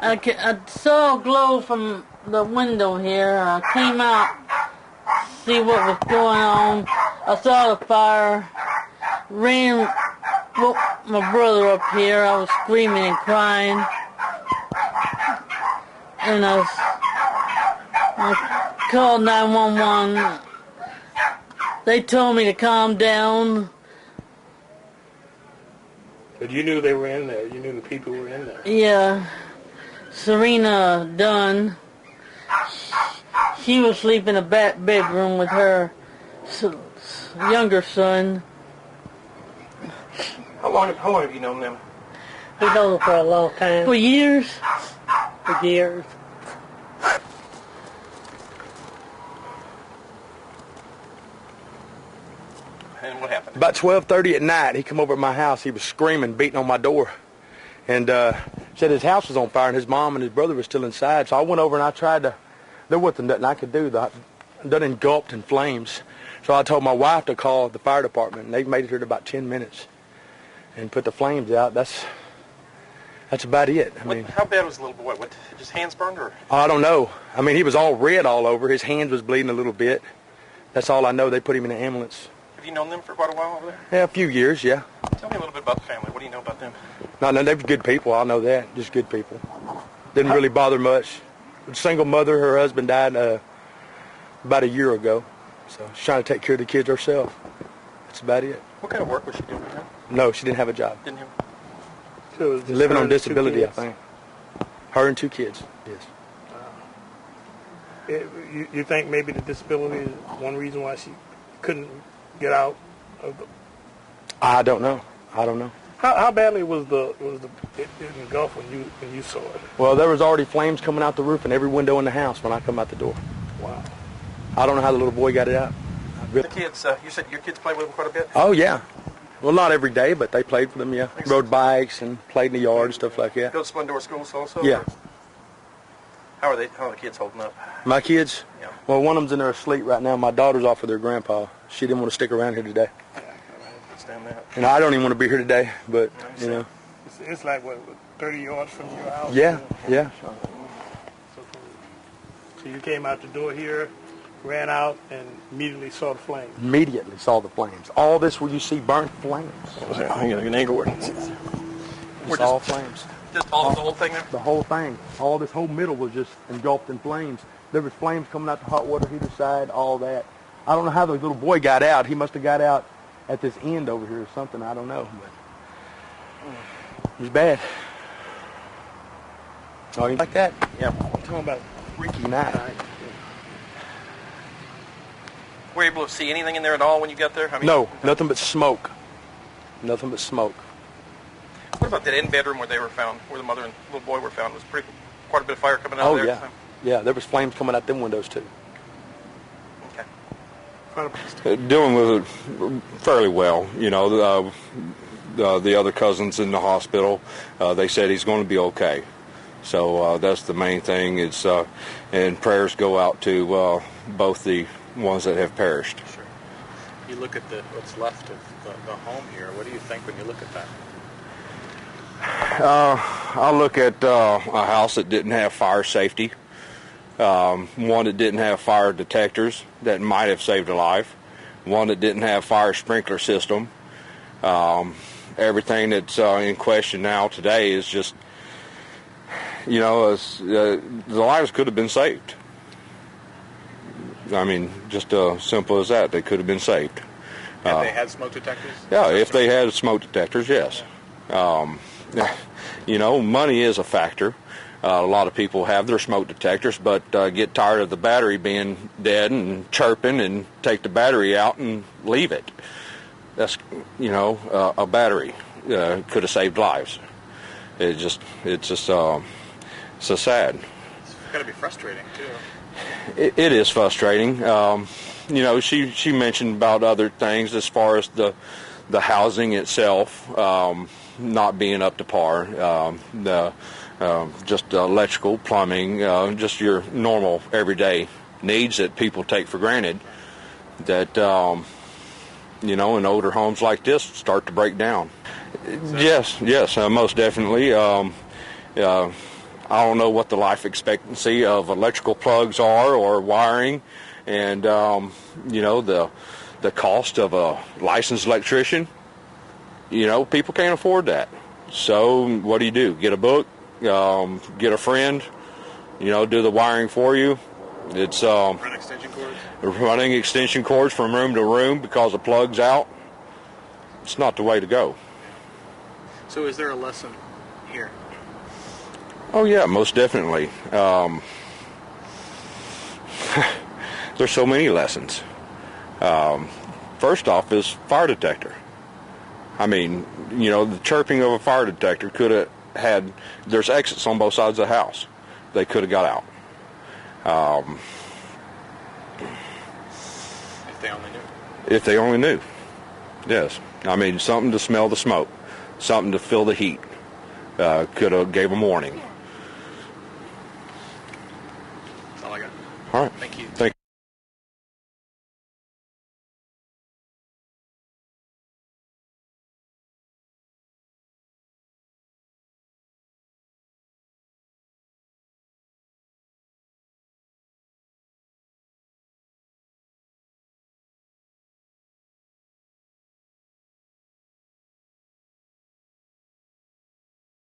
I saw a glow from the window here. I came out to see what was going on. I saw the fire. Ran, woke my brother up here. I was screaming and crying. And I called 911. They told me to calm down. But you knew they were in there. You knew the people were in there. Yeah. Serena Dunn. She was sleeping in a back bedroom with her younger son. How long have you known them? We've known them for a long time. For years. For years. And what happened? About 12:30 at night, he come over at my house. He was screaming, beating on my door, and said his house was on fire and his mom and his brother were still inside. So I went over and I tried to. There wasn't nothing I could do. Done engulfed in flames. So I told my wife to call the fire department, and they made it here in about 10 minutes and put the flames out. That's about it. I mean, how bad was the little boy? What, just hands burned, or? I don't know. I mean, he was all red all over. His hands was bleeding a little bit. That's all I know. They put him in an ambulance. Have you known them for quite a while over there? Yeah, a few years, yeah. Tell me a little bit about the family. What do you know about them? No, they were good people. I know that. Just good people. Didn't really bother much. Single mother. Her husband died about a year ago. So she's trying to take care of the kids herself. That's about it. What kind of work was she doing? Huh? No, she didn't have a job. Didn't have. So it was Living on disability, I think. Her and 2 kids, yes. You think maybe the disability is one reason why she couldn't get out of the... I don't know. How badly was it engulfed when you saw it? Well, there was already flames coming out the roof and every window in the house when I come out the door. Wow. I don't know how the little boy got it out. The kids, you said your kids played with them quite a bit? Oh, yeah. Well, not every day, but they played with them, yeah. Rode bikes and played in the yard and stuff like that. Go to Splendor schools also? Yeah. How are the kids holding up? My kids? Yeah. Well, one of them's in there asleep right now. My daughter's off with her grandpa. She didn't want to stick around here today. Yeah, I understand that. And I don't even want to be here today, but, you know. It's like, what, 30 yards from your house? Yeah, yeah. So you came out the door here, ran out, and immediately saw the flames? Immediately saw the flames. All this where you see burnt flames. An Englewood. It's all flames. Just the whole thing there? The whole thing. All this whole middle was just engulfed in flames. There was flames coming out the hot water heater side, all that. I don't know how the little boy got out. He must have got out at this end over here or something. I don't know. But it was bad. Oh, you like that? Yeah. I'm talking about Freaky night. Were you able to see anything in there at all when you got there? I mean, No, nothing but smoke. Nothing but smoke. What about that end bedroom where they were found, where the mother and little boy were found? Was quite a bit of fire coming out of there? Oh, yeah. Yeah, there was flames coming out them windows, too. Okay. Dealing with it fairly well. You know, the other cousin's in the hospital. They said he's going to be okay. So that's the main thing. It's and prayers go out to both the ones that have perished. Sure. You look at what's left of the home here. What do you think when you look at that? I look at a house that didn't have fire safety, one that didn't have fire detectors that might have saved a life, one that didn't have fire sprinkler system. Everything that's in question now today is just, you know, the lives could have been saved. I mean, just simple as that. They could have been saved. Had they had smoke detectors? Yeah, if they had smoke detectors, yes. You know, money is a factor. A lot of people have their smoke detectors, but get tired of the battery being dead and chirping and take the battery out and leave it. That's, you know, a battery could have saved lives. It's so sad. It's got to be frustrating too. It is frustrating. You know, she mentioned about other things as far as the housing itself not being up to par. Just electrical, plumbing, just your normal everyday needs that people take for granted. That you know, in older homes like this start to break down. Yes, most definitely. I don't know what the life expectancy of electrical plugs are or wiring, and the cost of a licensed electrician. People can't afford that. So what do? Get a book, get a friend, do the wiring for you. It's Run extension cords? running extension cords from room to room because the plug's out. It's not the way to go. So is there a lesson here? Oh yeah, most definitely. There's so many lessons. First off is fire detector. I mean, the chirping of a fire detector could have had, there's exits on both sides of the house. They could have got out. If they only knew. If they only knew. Yes. I mean, something to smell the smoke, something to feel the heat. Could have gave them warning. That's all I got. All right. Thank you. Thank you.